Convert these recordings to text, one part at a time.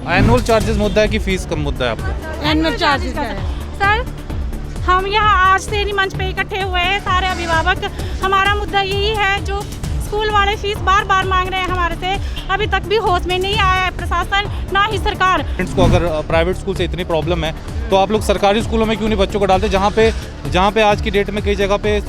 Annual charges मुद्दा है कि फीस कम मुद्दा है आपका? एनुअल चार्जेस है सर, हम यहाँ आज से मंच पे इकट्ठे हुए हैं सारे अभिभावक। हमारा मुद्दा यही है, जो स्कूल वाले फीस बार बार मांग रहे हैं हमारे से, अभी तक भी होश में नहीं आया है प्रशासन, ना ही सरकार। पेरेंट्स को अगर प्राइवेट स्कूल से इतनी प्रॉब्लम है तो आप लोग सरकारी स्कूलों में क्यों नहीं बच्चों को डालते, जहाँ पे आज की डेट में कई जगह पे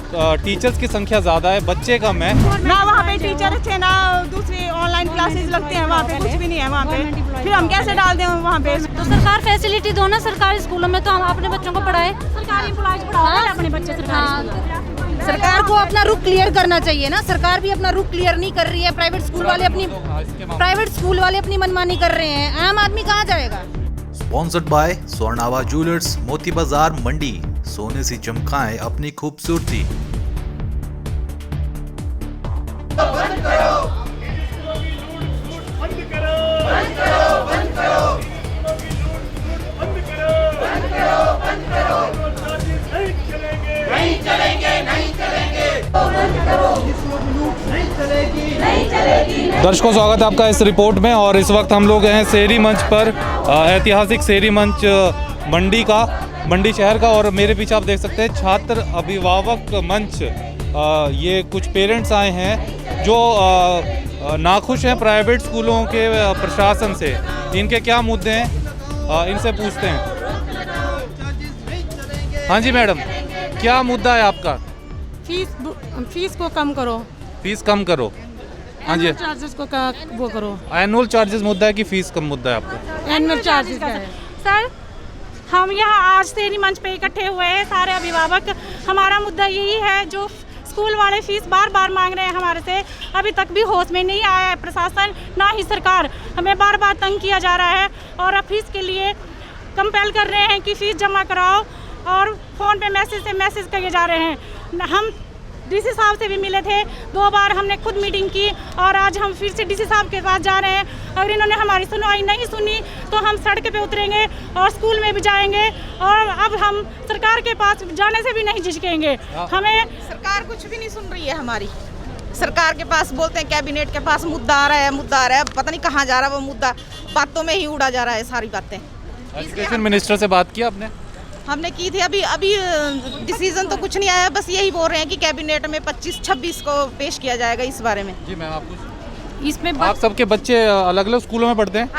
टीचर्स की संख्या ज़्यादा है, बच्चे कम है। ना वहाँ पे टीचर अच्छे, ना दूसरी ऑनलाइन क्लासेस लगते हैं, वहाँ पे कुछ भी नहीं है वहाँ पे, फिर हम कैसे डाल दें वहाँ पे? तो सरकार फैसिलिटी दो ना सरकारी स्कूलों में, तो हम अपने बच्चों को पढ़ाए, सरकारी एम्प्लॉयज पढ़ाओ अपने बच्चे सरकारी। सरकार को अपना रुख क्लियर करना चाहिए ना, सरकार भी अपना रुख क्लियर नहीं कर रही है। प्राइवेट स्कूल वाले अपनी मनमानी कर रहे हैं, आम आदमी कहाँ जाएगा? स्पॉन्सर्ड बाय स्वर्णावा ज्वेलर्स, मोती बाजार मंडी। सोने से चमकाएं अपनी खूबसूरती। दर्शकों, स्वागत है आपका इस रिपोर्ट में। और इस वक्त हम लोग हैं शहरी मंच पर, ऐतिहासिक शहरी मंच मंडी शहर का। और मेरे पीछे आप देख सकते हैं छात्र अभिभावक मंच। ये कुछ पेरेंट्स आए हैं जो नाखुश हैं प्राइवेट स्कूलों के प्रशासन से। इनके क्या मुद्दे हैं, इनसे पूछते हैं। हाँ जी मैडम, क्या मुद्दा है आपका? फीस को कम करो, फीस कम करो। हाँ जी, चार्जेस को वो करो। एनुअल चार्जेस मुद्दा है कि फीस कम मुद्दा है आपका? एनुअल चार्जेस है सर, हम यहाँ आज से मंच पे इकट्ठे हुए हैं सारे अभिभावक। हमारा मुद्दा यही है, जो स्कूल वाले फीस बार बार मांग रहे हैं हमारे से, अभी तक भी होश में नहीं आया है प्रशासन, ना ही सरकार। हमें बार बार तंग किया जा रहा है और अब फीस के लिए कंपेल कर रहे हैं कि फ़ीस जमा कराओ, और फ़ोन पे मैसेज किए जा रहे हैं। हम डीसी साहब से भी मिले थे 2 बार, हमने खुद मीटिंग की, और आज हम फिर से डीसी साहब के पास जा रहे हैं। अगर इन्होंने हमारी सुनवाई नहीं सुनी तो हम सड़क पे उतरेंगे और स्कूल में भी जाएंगे, और अब हम सरकार के पास जाने से भी नहीं झिझकेंगे। हमें सरकार कुछ भी नहीं सुन रही है हमारी। सरकार के पास बोलते हैं कैबिनेट के पास मुद्दा आ रहा है, पता नहीं कहाँ जा रहा है वो मुद्दा, बातों में ही उड़ा जा रहा है सारी बातें। एजुकेशन मिनिस्टर से बात किया आपने? हमने की थी, अभी डिसीजन तो कुछ नहीं आया, बस यही बोल रहे हैं कि कैबिनेट में 25-26 को पेश किया जाएगा इस बारे में। जी मैम, आपको इसमें आप सबके बच्चे अलग अलग स्कूलों में पढ़ते हैं?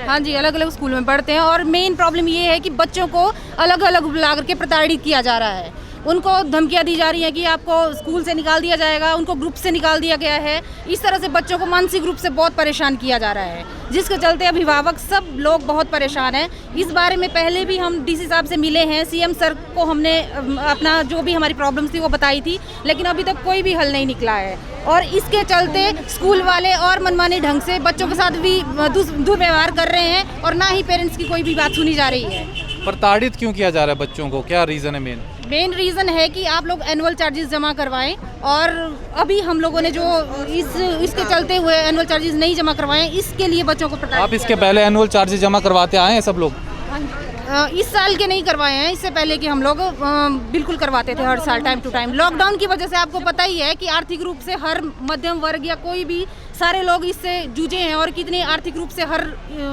हाँ जी, अलग अलग स्कूल में पढ़ते हैं। और मेन प्रॉब्लम ये है कि बच्चों को अलग अलग बुला करके प्रताड़ित किया जा रहा है। उनको धमकियां दी जा रही हैं कि आपको स्कूल से निकाल दिया जाएगा, उनको ग्रुप से निकाल दिया गया है। इस तरह से बच्चों को मानसिक रूप से बहुत परेशान किया जा रहा है, जिसके चलते अभिभावक सब लोग बहुत परेशान हैं। इस बारे में पहले भी हम डीसी साहब से मिले हैं, सीएम सर को हमने अपना जो भी हमारी प्रॉब्लम्स थी वो बताई थी, लेकिन अभी तक कोई भी हल नहीं निकला है। और इसके चलते स्कूल वाले और मनमानी ढंग से बच्चों के साथ भी दुर्व्यवहार कर रहे हैं, और ना ही पेरेंट्स की कोई भी बात सुनी जा रही है। प्रताड़ित क्यों किया जा रहा है बच्चों को, क्या रीज़न है? मेन रीज़न है कि आप लोग एनुअल चार्जेस जमा करवाएं, और अभी हम लोगों ने जो इसके चलते हुए एनुअल चार्जेस नहीं जमा करवाएं, इसके लिए बच्चों को प्रताड़ित। आप इसके पहले एनुअल चार्जेस जमा करवाते आए हैं सब लोग? इस साल के नहीं करवाए हैं, इससे पहले कि हम लोग बिल्कुल करवाते थे हर साल टाइम टू टाइम। लॉकडाउन की वजह से आपको पता ही है कि आर्थिक रूप से हर मध्यम वर्ग या कोई भी सारे लोग इससे जूझे हैं, और कितनी आर्थिक रूप से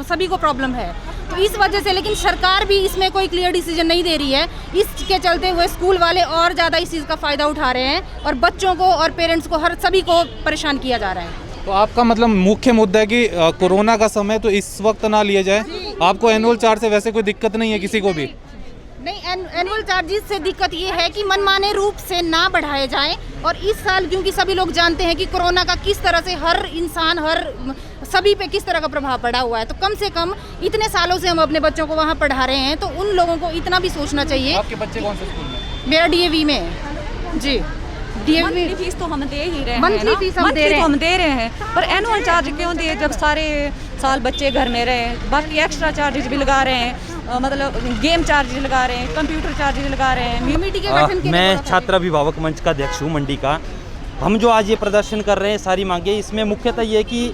सभी को प्रॉब्लम है, तो इस वजह से। लेकिन सरकार भी इसमें कोई क्लियर डिसीजन नहीं दे रही है। इसके चलते हुए स्कूल वाले और ज़्यादा इस चीज़ का फ़ायदा उठा रहे हैं, और बच्चों को और पेरेंट्स को सभी को परेशान किया जा रहा है। तो आपका मतलब मुख्य मुद्दा है कि कोरोना का समय तो इस वक्त ना लिया जाए, आपको एनुअल चार्ज से वैसे कोई दिक्कत नहीं है किसी को भी? नहीं, एनुअल चार्जेस से दिक्कत ये है कि मनमाने रूप से ना बढ़ाए जाएं। और इस साल क्योंकि सभी लोग जानते हैं कि कोरोना का किस तरह से हर इंसान सभी पे किस तरह का प्रभाव पड़ा हुआ है, तो कम से कम इतने सालों से हम अपने बच्चों को वहाँ पढ़ा रहे हैं, तो उन लोगों को इतना भी सोचना चाहिए। आपके बच्चे कौन से स्कूल में? मेरा डीएवी में है जी। मंथली फीस तो हम दे ही रहे हैं, मंथली फीस हम दे रहे हैं, पर एनुअल चार्ज क्यों दिए जब सारे साल बच्चे घर में रहे? बाकी एक्स्ट्रा चार्जेस भी लगा रहे हैं, मतलब गेम चार्जेस लगा रहे हैं, कंप्यूटर चार्जेस लगा रहे हैं। कमेटी के गठन के मैं छात्र अभिभावक मंच का अध्यक्ष हूँ मंडी का। हम जो आज ये प्रदर्शन कर रहे हैं सारी मांगे, इसमें मुख्यतः ये कि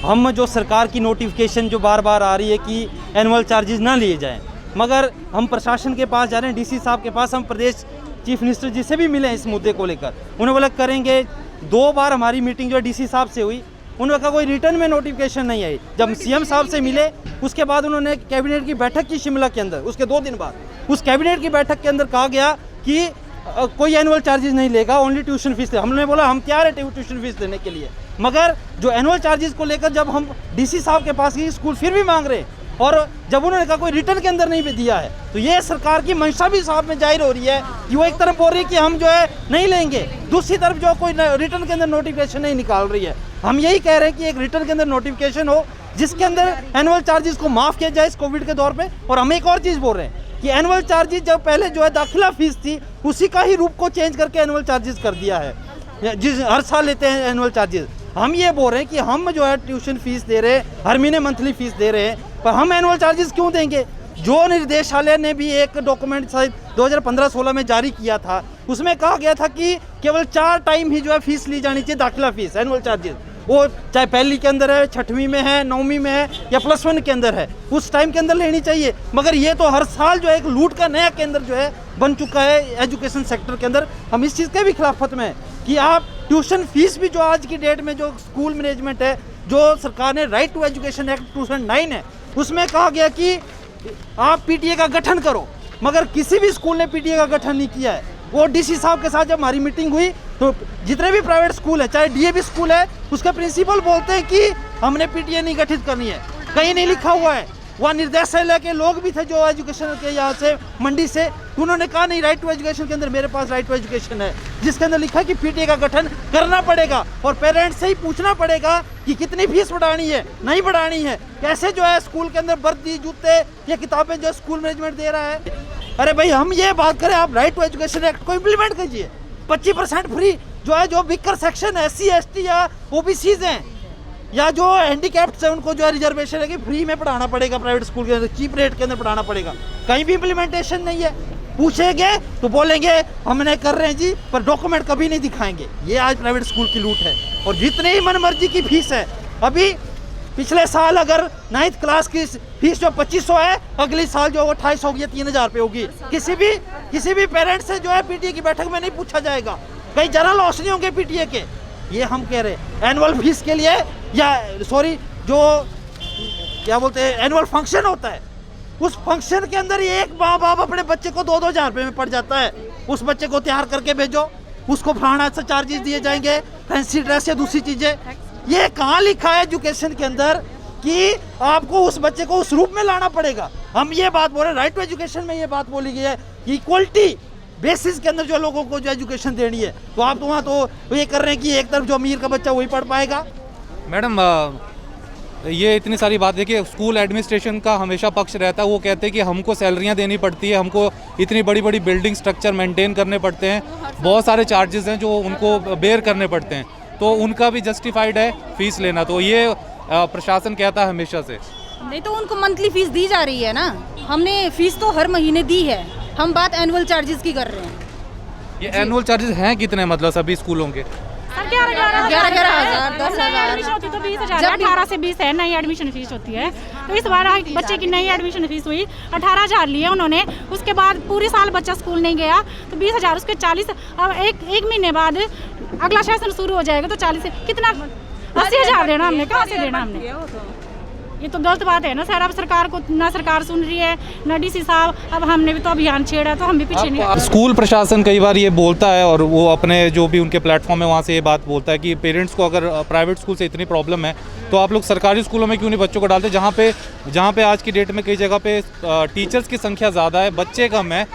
हम जो सरकार की नोटिफिकेशन जो बार बार आ रही है कि एनुअल चार्जेस ना लिए जाएं, मगर हम प्रशासन के पास जा रहे हैं, डीसी साहब के पास, हम प्रदेश चीफ मिनिस्टर जी से भी मिले हैं इस मुद्दे को लेकर। उन्होंने बोला करेंगे। 2 बार हमारी मीटिंग जो है डीसी साहब से हुई, उनका कोई रिटर्न में नोटिफिकेशन नहीं आई। जब सीएम साहब से मिले उसके बाद उन्होंने कैबिनेट की बैठक की शिमला के अंदर, उसके 2 दिन बाद उस कैबिनेट की बैठक के अंदर कहा गया कि कोई एनुअल चार्जेस नहीं लेगा, ओनली ट्यूशन फीस है। हमने बोला हम तैयार है ट्यूशन फीस देने के लिए, मगर जो एनुअल चार्जेस को लेकर जब हम डीसी साहब के पास गए, स्कूल फिर भी मांग रहे हैं, और जब उन्होंने कहा कोई रिटर्न के अंदर नहीं भी दिया है, तो ये सरकार की मंशा भी साहब में जाहिर हो रही है कि वो एक तरफ बोल रही है कि हम जो है नहीं लेंगे, दूसरी तरफ जो कोई रिटर्न के अंदर नोटिफिकेशन नहीं निकाल रही है। हम यही कह रहे हैं कि एक रिटर्न के अंदर नोटिफिकेशन हो जिसके अंदर एनुअल चार्जेस को माफ़ किया जाए इस कोविड के दौर पे। और हम एक और चीज़ बोल रहे हैं कि एनुअल चार्जेस जब पहले जो है दाखिला फीस थी उसी का ही रूप को चेंज करके एनुअल चार्जेस कर दिया है, जिस हर साल लेते हैं एनुअल चार्जेस। हम ये बोल रहे हैं कि हम जो है ट्यूशन फीस दे रहे हैं, हर महीने मंथली फीस दे रहे हैं, पर हम एनुअल चार्जेस क्यों देंगे? जो निर्देशालय ने भी एक डॉक्यूमेंट शायद 2015-16 में जारी किया था, उसमें कहा गया था कि केवल 4 टाइम ही जो है फीस ली जानी चाहिए, दाखिला फीस एनुअल चार्जेस, वो चाहे पहली के अंदर है, 6वीं में है, 9वीं में है या +1 के अंदर है, उस टाइम के अंदर लेनी चाहिए। मगर ये तो हर साल जो है एक लूट का नया केंद्र जो है बन चुका है एजुकेशन सेक्टर के अंदर। हम इस चीज़ के भी खिलाफत में है कि आप ट्यूशन फीस भी जो आज की डेट में जो स्कूल मैनेजमेंट है, जो सरकार ने राइट टू एजुकेशन एक्ट 2009 है, उसमें कहा गया कि आप पीटीए का गठन करो, मगर किसी भी स्कूल ने पीटीए का गठन नहीं किया है। वो डीसी साहब के साथ जब हमारी मीटिंग हुई तो जितने भी प्राइवेट स्कूल है, चाहे डीएवी स्कूल है, उसके प्रिंसिपल बोलते हैं कि हमने पीटीए नहीं गठित करनी है, कहीं नहीं लिखा हुआ है। वहाँ निर्देशालय के लोग भी थे जो एजुकेशन के यहाँ से मंडी से, तो उन्होंने कहा नहीं, राइट टू एजुकेशन के अंदर मेरे पास राइट टू एजुकेशन है, जिसके अंदर लिखा है कि पीटीए का गठन करना पड़ेगा और पेरेंट्स से ही पूछना पड़ेगा कि कितनी फीस बढ़ानी है, नहीं बढ़ानी है, कैसे जो है स्कूल के अंदर वर्दी, जूते या किताबें जो स्कूल मैनेजमेंट दे रहा है। अरे भाई हम ये बात करें, आप राइट टू एजुकेशन एक्ट को इम्प्लीमेंट कीजिए। 25% फ्री जो है, जो वीकर सेक्शन SC ST या OBCs हैं या जो हैंडीकैप्ड है, उनको जो है रिजर्वेशन है कि फ्री में पढ़ाना पड़ेगा, प्राइवेट स्कूल के अंदर चीप रेट के अंदर पढ़ाना पड़ेगा। कहीं भी इम्प्लीमेंटेशन नहीं है। पूछेंगे तो बोलेंगे हमने कर रहे हैं जी, पर डॉक्यूमेंट कभी नहीं दिखाएंगे। ये आज प्राइवेट स्कूल की लूट है। और जितनी ही मनमर्जी की फीस है, अभी पिछले साल अगर 9th क्लास की फीस जो 2500 है, अगले साल जो 2800 होगी, 3000 रुपये होगी। किसी भी पेरेंट्स से जो है पीटीए की बैठक में नहीं पूछा जाएगा, कहीं जरा लॉस नहीं होंगे पीटीए के। ये हम कह रहे हैं एनुअल फीस के लिए, या सॉरी जो क्या बोलते हैं एनुअल फंक्शन होता है, उस फंक्शन के अंदर एक माँ बाप अपने बच्चे को 2-2 हज़ार रुपये में पड़ जाता है। उस बच्चे को तैयार करके भेजो, उसको फलाना से चार्जेस दिए जाएंगे, फैंसी ड्रेस या दूसरी चीज़ें। ये कहाँ लिखा है एजुकेशन के अंदर कि आपको उस बच्चे को उस रूप में लाना पड़ेगा? हम ये बात बोल रहे हैं, राइट टू एजुकेशन में ये बात बोली गई है कि इक्वलिटी बेसिस के अंदर जो लोगों को जो एजुकेशन देनी है, तो आप तो वहाँ तो ये कर रहे हैं कि एक तरफ जो अमीर का बच्चा वही पढ़ पाएगा। मैडम ये इतनी सारी बात देखिए, स्कूल एडमिनिस्ट्रेशन का हमेशा पक्ष रहता है, वो कहते हैं कि हमको सैलरियाँ देनी पड़ती है, हमको इतनी बड़ी बड़ी बिल्डिंग स्ट्रक्चर मेंटेन करने पड़ते हैं, बहुत सारे चार्जेस हैं जो उनको बेयर करने पड़ते हैं, तो उनका भी जस्टिफाइड है फीस लेना। तो ये प्रशासन कहता है हमेशा से। नहीं तो उनको मंथली फीस दी जा रही है ना, हमने फीस तो हर महीने दी है, हम बात एनुअल चार्जेस की कर रहे हैं। ये एनुअल चार्जेस हैं कितने, मतलब सभी स्कूलों के? 11,000 10,000 एडमिशन होती तो 20,000, 18 से 20 है नई एडमिशन फीस होती है। तो इस बार बच्चे की नई एडमिशन फीस हुई, 18,000 लिए उन्होंने। उसके बाद पूरे साल बच्चा स्कूल नहीं गया तो 20,000, उसके 40। अब एक महीने बाद अगला सेशन शुरू हो जाएगा तो 40 से कितना 80,000 देना हमने, कहाँ से देना हमने? ये तो गलत बात है ना सर। अब सरकार को ना सरकार सुन रही है ना डीसी साहब, अब हमने भी तो अभियान छेड़ा तो हम भी पीछे नहीं। स्कूल प्रशासन कई बार ये बोलता है और वो अपने जो भी उनके प्लेटफॉर्म है वहाँ से ये बात बोलता है कि पेरेंट्स को अगर प्राइवेट स्कूल से इतनी प्रॉब्लम है तो आप लोग सरकारी स्कूलों में क्यों नहीं बच्चों को डालते, जहाँ पे आज की डेट में कई जगह पे टीचर्स की संख्या ज़्यादा है, बच्चे कम है।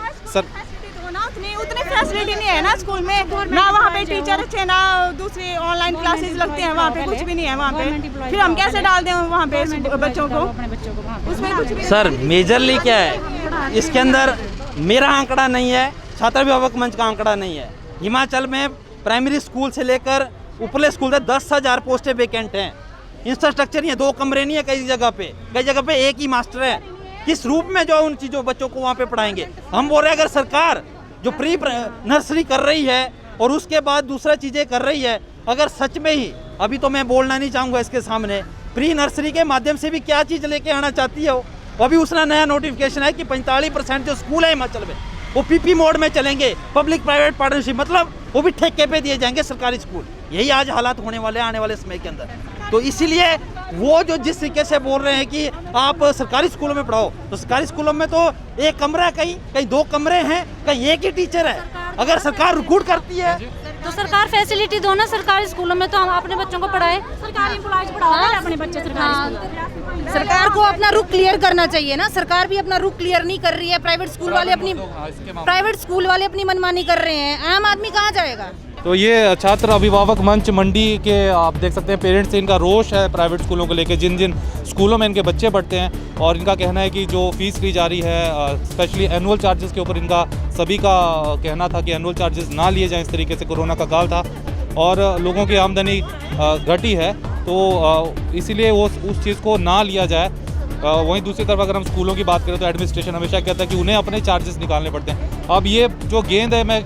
उतनी फैसिलिटी नहीं है ना स्कूल में, ना वहाँ पे टीचर अच्छे, ना दूसरी ऑनलाइन क्लासेस लगते हैं, वहाँ पे कुछ भी नहीं है। वहाँ पे फिर हम कैसे डाल दें वहाँ पे बच्चों को? उसमें कुछ भी सर मेजरली क्या है इसके अंदर, मेरा आंकड़ा नहीं है, छात्र अभिभावक मंच का आंकड़ा नहीं है। हिमाचल में प्राइमरी स्कूल से लेकर उपले स्कूल तक 10,000 पोस्टें वैकेंट हैं। इंफ्रास्ट्रक्चर नहीं है, 2 कमरे नहीं है, कई जगह पे एक ही मास्टर है। किस रूप में जो उन चीज़ों बच्चों को वहाँ पे पढ़ाएंगे? हम बोल रहे हैं अगर सरकार जो प्री नर्सरी कर रही है और उसके बाद दूसरा चीज़ें कर रही है, अगर सच में ही, अभी तो मैं बोलना नहीं चाहूँगा इसके सामने, प्री नर्सरी के माध्यम से भी क्या चीज़ लेके आना चाहती है वो, अभी उसका नया नोटिफिकेशन है कि 45% जो स्कूल है हिमाचल में वो पीपी मोड में चलेंगे, पब्लिक प्राइवेट पार्टनरशिप, मतलब वो भी ठेके पे दिए जाएंगे सरकारी स्कूल। यही आज हालात होने वाले आने वाले समय के अंदर। तो इसीलिए वो जो जिस तरीके से बोल रहे हैं कि आप सरकारी स्कूलों में पढ़ाओ, तो सरकारी स्कूलों में तो एक कमरा, कहीं 2 कमरे हैं, कहीं एक ही टीचर है। अगर सरकार रिक्रूट करती है तो सरकार फैसिलिटी दो ना सरकारी स्कूलों में, तो हम अपने बच्चों को पढ़ाए। सरकारी एम्प्लॉयज पढ़ाओ ना अपने बच्चे सरकारी स्कूल। सरकार को अपना रुख क्लियर करना चाहिए ना, सरकार भी अपना रुख क्लियर नहीं कर रही है। प्राइवेट स्कूल वाले अपनी मनमानी कर रहे हैं, आम आदमी कहाँ जाएगा। तो ये छात्र अभिभावक मंच मंडी के आप देख सकते हैं पेरेंट्स से इनका रोष है प्राइवेट स्कूलों को लेकर, जिन जिन स्कूलों में इनके बच्चे पढ़ते हैं। और इनका कहना है कि जो फीस ली जा रही है स्पेशली एनुअल चार्जेस के ऊपर, इनका सभी का कहना था कि एनुअल चार्जेस ना लिए जाएं। इस तरीके से कोरोना का काल था और लोगों की आमदनी घटी है, तो इसीलिए वो उस चीज़ को ना लिया जाए। वहीं दूसरी तरफ अगर हम स्कूलों की बात करें तो एडमिनिस्ट्रेशन हमेशा कहता है कि उन्हें अपने चार्जेस निकालने पड़ते हैं। अब ये जो गेंद है मैं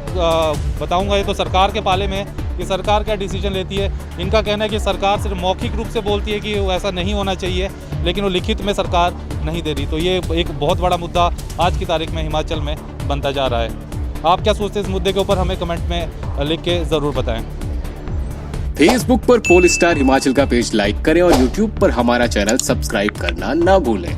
बताऊंगा, ये तो सरकार के पाले में है कि सरकार क्या डिसीजन लेती है। इनका कहना है कि सरकार सिर्फ मौखिक रूप से बोलती है कि वो ऐसा नहीं होना चाहिए, लेकिन वो लिखित में सरकार नहीं दे रही। तो ये एक बहुत बड़ा मुद्दा आज की तारीख में हिमाचल में बनता जा रहा है। आप क्या सोचते हैं इस मुद्दे के ऊपर, हमें कमेंट में लिख के ज़रूर बताएँ। फेसबुक पर पोलस्टार हिमाचल का पेज लाइक करें और यूट्यूब पर हमारा चैनल सब्सक्राइब करना ना भूलें।